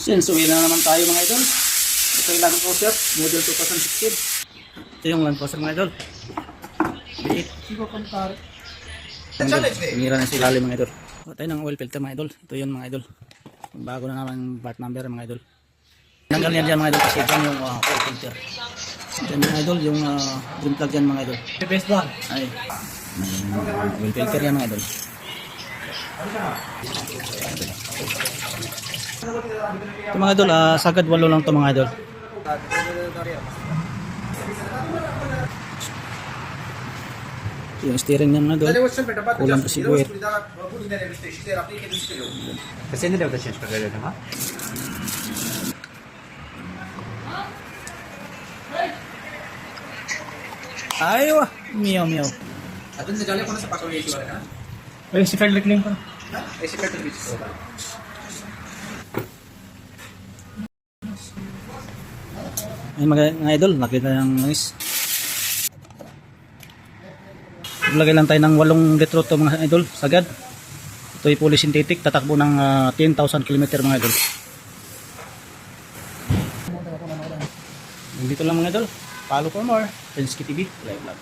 Sinsuwi na naman tayo mga idol. Ito yung Land Cruiser, model 2016. Ito yung Land Cruiser mga idol. B8. Sinira na si Lali mga idol. Tayo ng oil filter mga idol. Ito yun mga idol. Bago na naman part number mga idol. Tanggal yan dyan mga idol kasi dyan yung oil filter. Dyan mga idol, yung green plug dyan mga idol. The best one. Ay, oil filter yan mga idol. Ito mga idol, sagad 8 lang ito mga idol. Yung steering niya mga idol, kulang kasi buwit. Kasi hindi daw change pa gano'n ha? Ayaw ah, miyaw miyaw. Atun sa gali ko na sa pakaway ka. Ay, si Fred Leclerc pa. Eh si Peter Beach. Ay mga idol, nakita ng langis. Maglagay lang tayo ng 8 litro to mga idol, sagad. Ito ay fully synthetic, tatakbo ng 10,000 km mga idol. Dito lang mga idol, follow for more. Penske TV, live vlog.